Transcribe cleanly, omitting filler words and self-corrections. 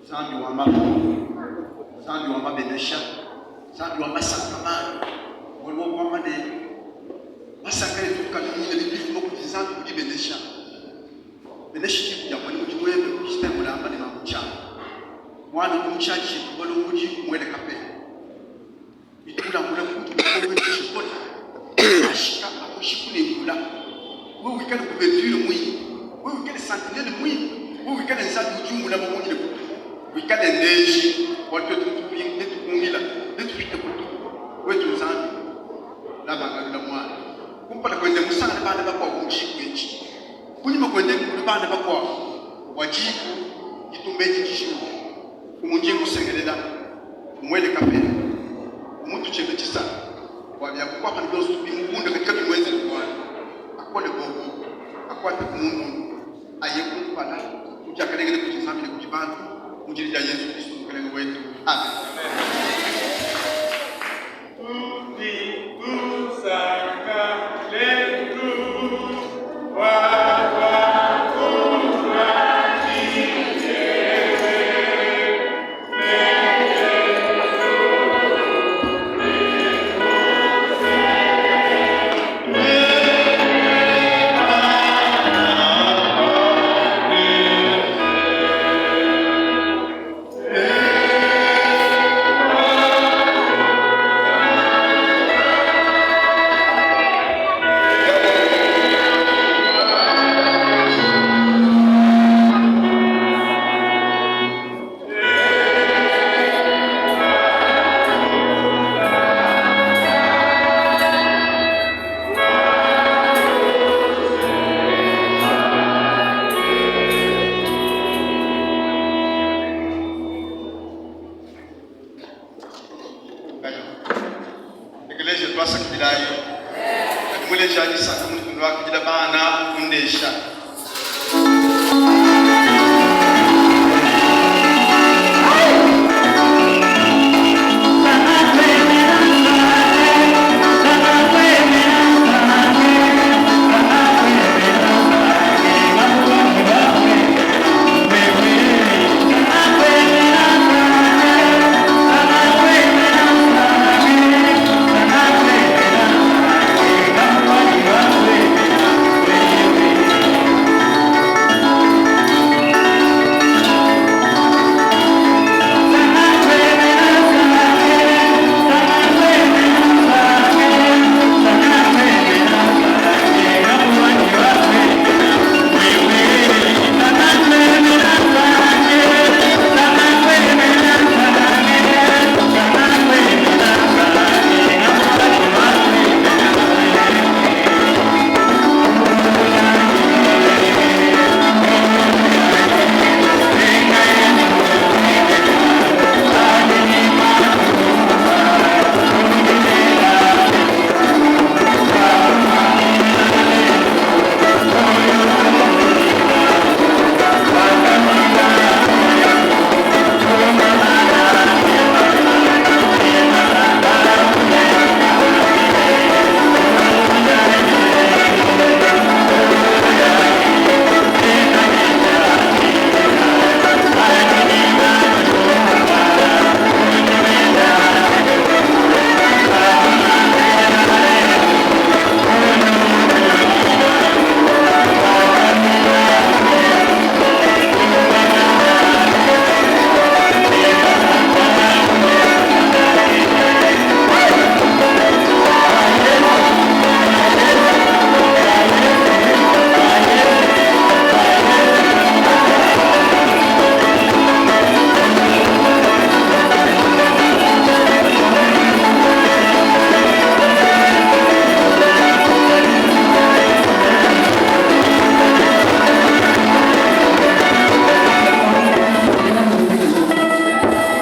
zambi wa mabenesha zambi wa masakamano waliwo kwa mane masakale tukatumile bibifu okutizambi kujibenesha beneshi kitu ya mwani kujiwebe kujitemu na amani mamucha mwana kumuchachi kubalo uji mwele kape itula mwele kutu kwa chikoni ashika akushikuni mkula wewe wikale kubetuile mwini wewe wikale santinele mwini wewe wikale nzadi ujumu na mwini wikale neji watu tukungila netupite kutu wetu nzambi la magana mwana kumpala kwende musana bana bakwa kumjiku echi kunyima kwende bana bakwa wajibu itumbeji kishu kumunjingu sengelela mwele kapela umuntu chembe chisa wabya kwa kandi dosu bimunda katika mwezi kwa akole bobo akwata kumundu ayekumpala kujakalengele kujizambi kujibantu mujirija Yesu Kristo mkalenge wetu amen. Mwele jaji saka mtu ndo akijida bana kundesha